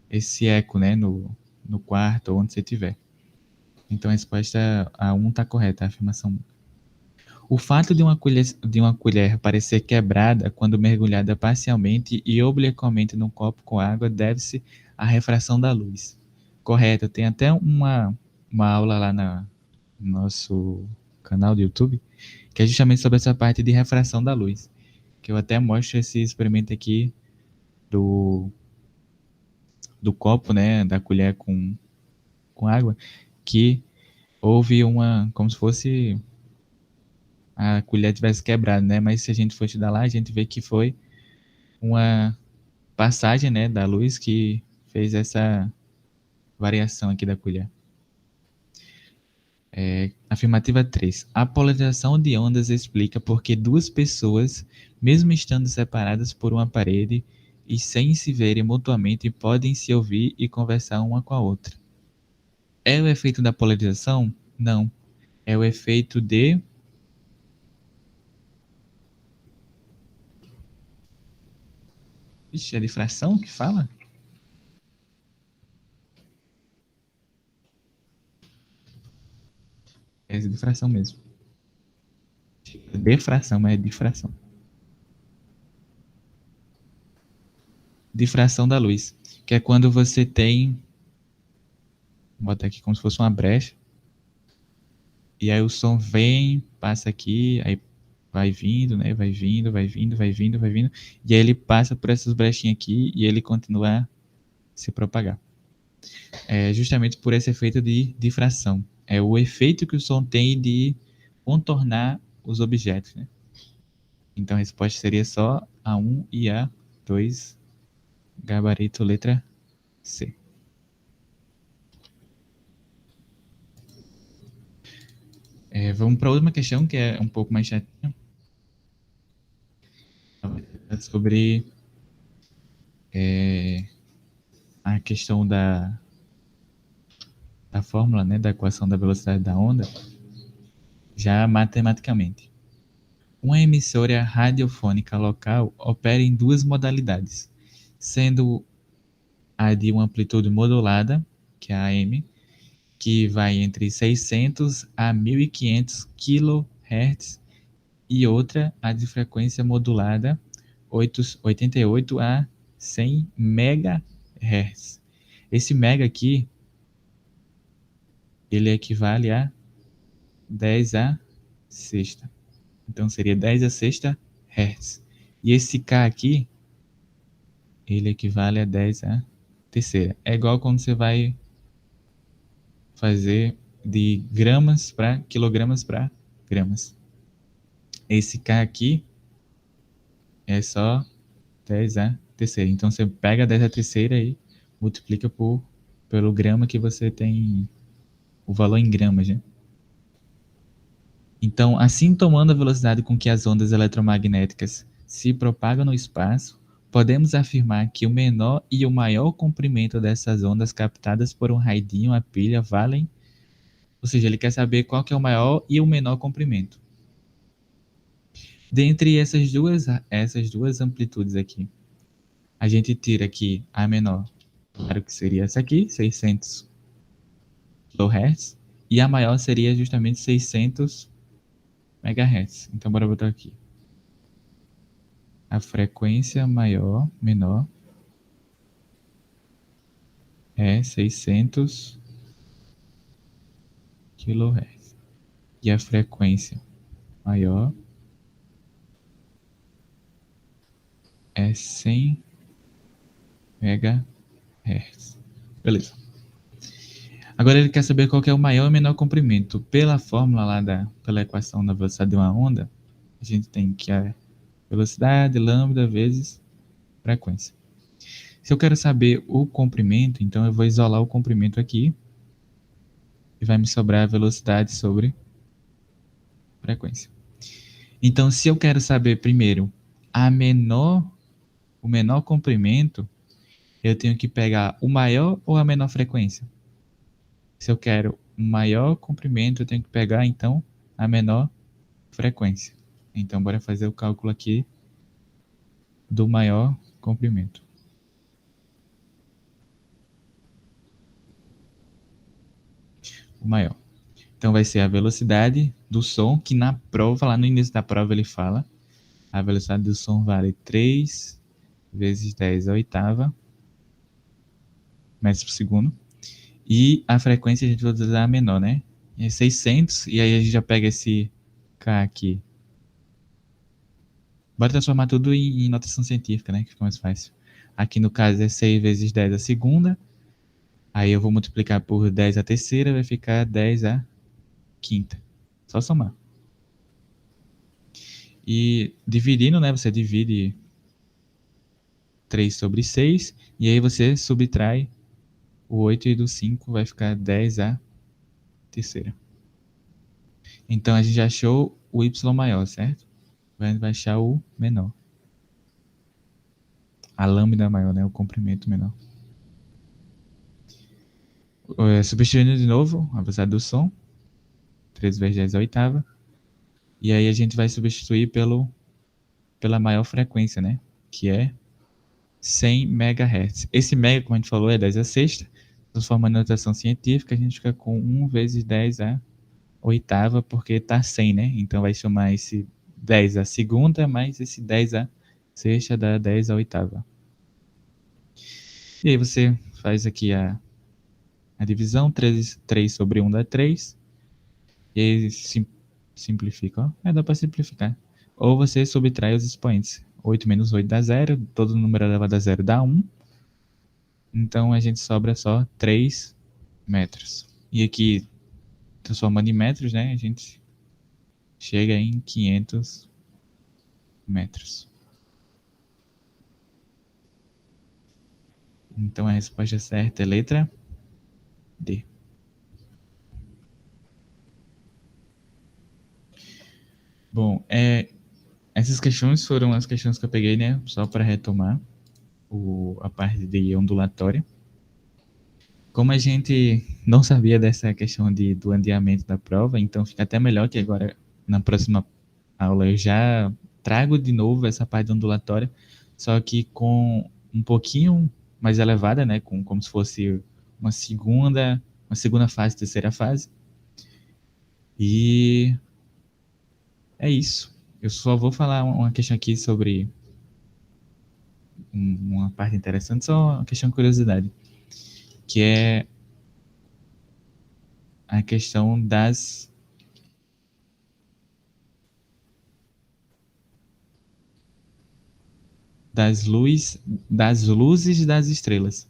esse eco, né, no quarto ou onde você estiver. Então a resposta A1 está correta, a afirmação 1. O fato de uma colher parecer quebrada quando mergulhada parcialmente e obliquamente num copo com água deve-se à refração da luz. Correto, tem até uma aula lá no nosso canal do YouTube que é justamente sobre essa parte de refração da luz, que eu até mostro esse experimento aqui do copo, né, da colher com água, que houve como se fosse a colher tivesse quebrado, né? Mas se a gente for estudar lá, a gente vê que foi uma passagem, né, da luz que fez essa variação aqui da colher. Afirmativa 3. A polarização de ondas explica por que duas pessoas, mesmo estando separadas por uma parede e sem se verem mutuamente, podem se ouvir e conversar uma com a outra. É o efeito da polarização? Não. É o efeito de... Ixi, é difração que fala? É difração mesmo. Defração, mas é difração. Difração da luz, que é quando você tem... Vou botar aqui como se fosse uma brecha. E aí o som vem, passa aqui, aí vai vindo, né? Vai vindo, vai vindo, vai vindo, vai vindo. E aí ele passa por essas brechinhas aqui e ele continua a se propagar. É justamente por esse efeito de difração. É o efeito que o som tem de contornar os objetos, né? Então a resposta seria só A1 e A2, gabarito letra C. Vamos para a última questão, que é um pouco mais chatinha. Sobre a questão da fórmula, né, da equação da velocidade da onda, já matematicamente. Uma emissora radiofônica local opera em duas modalidades, sendo a de uma amplitude modulada, que é a AM, que vai entre 600 a 1500 kHz, e outra, a de frequência modulada, 88 a 100 MHz. Esse mega aqui, ele equivale a 10 a sexta. Então seria 10 a sexta Hz. E esse K aqui, ele equivale a 10 a terceira. É igual quando você vai fazer de gramas para quilogramas para gramas. Esse K aqui é só 10 a terceira. Então você pega 10 a terceira e multiplica pelo grama que você tem o valor em gramas, né? Então, assim tomando a velocidade com que as ondas eletromagnéticas se propaga no espaço, podemos afirmar que o menor e o maior comprimento dessas ondas captadas por um raidinho a pilha valem, ou seja, ele quer saber qual que é o maior e o menor comprimento. Dentre essas duas amplitudes aqui, a gente tira aqui a menor, claro que seria essa aqui, 600 kHz, e a maior seria justamente 600 MHz. Então, bora botar aqui. A frequência menor, é 600 kHz. E a frequência maior é 100 MHz. Beleza. Agora ele quer saber qual que é o maior e menor comprimento. Pela fórmula lá pela equação da velocidade de uma onda, a gente tem que a velocidade lambda vezes frequência. Se eu quero saber o comprimento, então eu vou isolar o comprimento aqui e vai me sobrar a velocidade sobre frequência. Então, se eu quero saber primeiro o menor comprimento, eu tenho que pegar o maior ou a menor frequência. Se eu quero um maior comprimento, eu tenho que pegar, então, a menor frequência. Então, bora fazer o cálculo aqui do maior comprimento. O maior. Então, vai ser a velocidade do som, que na prova, lá no início da prova, ele fala, a velocidade do som vale 3 vezes 10 a oitava metros por segundo. E a frequência a gente vai usar a menor, né? É 600, e aí a gente já pega esse K aqui. Bora transformar tudo em notação científica, né? Que fica mais fácil. Aqui no caso é 6 vezes 10 a segunda. Aí eu vou multiplicar por 10 a terceira, vai ficar 10 a quinta. Só somar. E dividindo, né? Você divide 3 sobre 6. E aí você subtrai o 8 e do 5 vai ficar 10 a terceira. Então a gente já achou o y maior, certo? Vai achar o menor. A lambda maior, né? O comprimento menor. Substituindo de novo a velocidade do som. 3 vezes 10 a oitava. E aí a gente vai substituir pela maior frequência, né? Que é 100 MHz. Esse mega, como a gente falou, é 10 a sexta. Transformando em notação científica, a gente fica com 1 vezes 10 a oitava, porque tá 100, né? Então vai somar esse 10 a segunda, mais esse 10 a sexta, dá 10 a oitava. E aí você faz aqui a divisão, 3 sobre 1 dá 3. E aí simplifica, ó. Dá para simplificar. Ou você subtrai os expoentes. 8 menos 8 dá 0, todo número elevado a 0 dá 1. Então a gente sobra só 3 metros. E aqui, transformando em metros, né, a gente chega em 500 metros. Então a resposta certa é letra D. Bom, essas questões foram as questões que eu peguei, né, só para retomar a parte de ondulatória. Como a gente não sabia dessa questão do adiamento da prova, então fica até melhor que agora, na próxima aula, eu já trago de novo essa parte ondulatória, só que com um pouquinho mais elevada, né? Como se fosse uma segunda fase, terceira fase. E é isso. Eu só vou falar uma questão aqui sobre uma parte interessante, só uma questão de curiosidade, que é a questão das luzes das estrelas.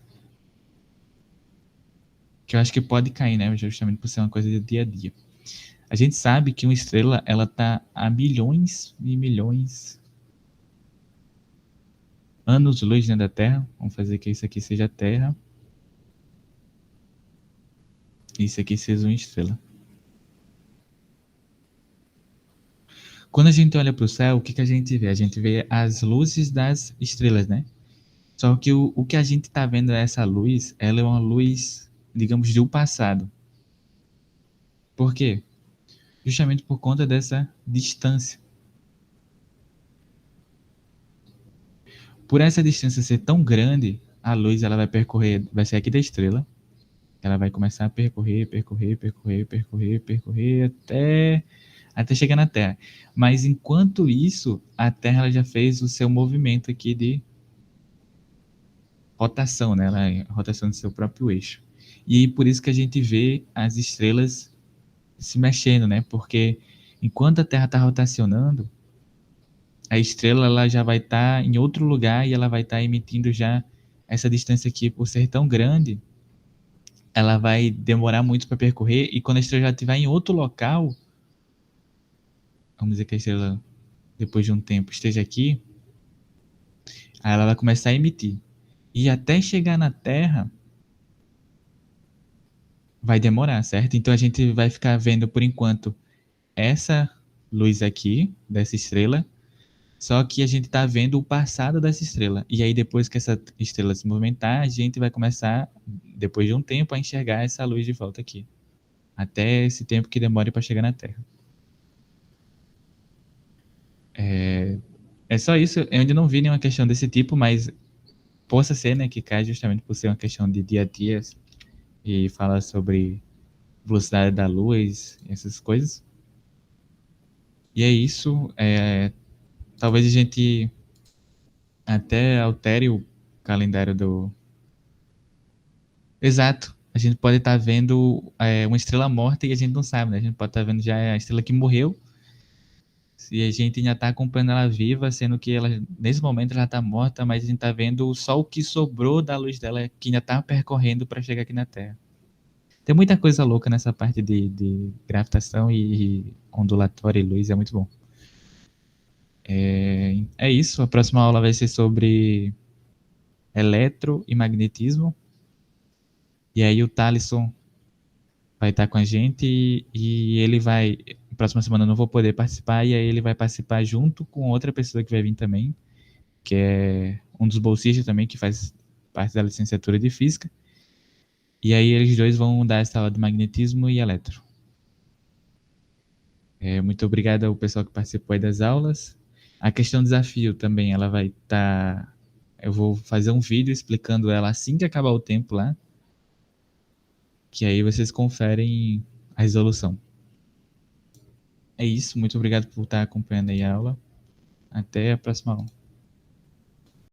Que eu acho que pode cair, né? Justamente por ser uma coisa do dia a dia. A gente sabe que uma estrela, ela tá a milhões e milhões anos-luz, né, da Terra. Vamos fazer que isso aqui seja a Terra. Isso aqui seja uma estrela. Quando a gente olha para o céu, o que, que a gente vê? A gente vê as luzes das estrelas, né? Só que o que a gente está vendo é essa luz, ela é uma luz, digamos, do passado. Por quê? Justamente por conta dessa distância. Por essa distância ser tão grande, a luz ela vai percorrer, vai ser aqui da estrela. Ela vai começar a percorrer, percorrer, percorrer, percorrer, percorrer até chegar na Terra. Mas enquanto isso, a Terra ela já fez o seu movimento aqui de rotação, né? A rotação do seu próprio eixo. E por isso que a gente vê as estrelas se mexendo, né? Porque enquanto a Terra está rotacionando, a estrela ela já vai estar em outro lugar e ela vai estar emitindo já essa distância aqui por ser tão grande, ela vai demorar muito para percorrer e quando a estrela já estiver em outro local, vamos dizer que a estrela depois de um tempo esteja aqui, aí ela vai começar a emitir. E até chegar na Terra vai demorar, certo? Então a gente vai ficar vendo por enquanto essa luz aqui dessa estrela. Só que a gente está vendo o passado dessa estrela. E aí, depois que essa estrela se movimentar, a gente vai começar, depois de um tempo, a enxergar essa luz de volta aqui. Até esse tempo que demore para chegar na Terra. É só isso. Eu ainda não vi nenhuma questão desse tipo, mas possa ser, né, que cai justamente por ser uma questão de dia a dia e fala sobre velocidade da luz, essas coisas. E é isso. Talvez a gente até altere o calendário do. Exato. A gente pode estar vendo uma estrela morta e a gente não sabe, né? A gente pode estar vendo já a estrela que morreu e a gente ainda está acompanhando ela viva, sendo que ela, nesse momento ela está morta, mas a gente está vendo só o que sobrou da luz dela que ainda está percorrendo para chegar aqui na Terra. Tem muita coisa louca nessa parte de gravitação e ondulatória e luz, é muito bom. É isso, a próxima aula vai ser sobre eletro e magnetismo. E aí o Thalisson vai estar com a gente e ele vai. Próxima semana eu não vou poder participar, e aí ele vai participar junto com outra pessoa que vai vir também, que é um dos bolsistas também, que faz parte da licenciatura de Física. E aí eles dois vão dar essa aula de magnetismo e eletro. Muito obrigado ao pessoal que participou aí das aulas. A questão do desafio também, ela vai estar. Eu vou fazer um vídeo explicando ela assim que acabar o tempo lá, que aí vocês conferem a resolução. É isso, muito obrigado por estar acompanhando aí a aula. Até a próxima aula.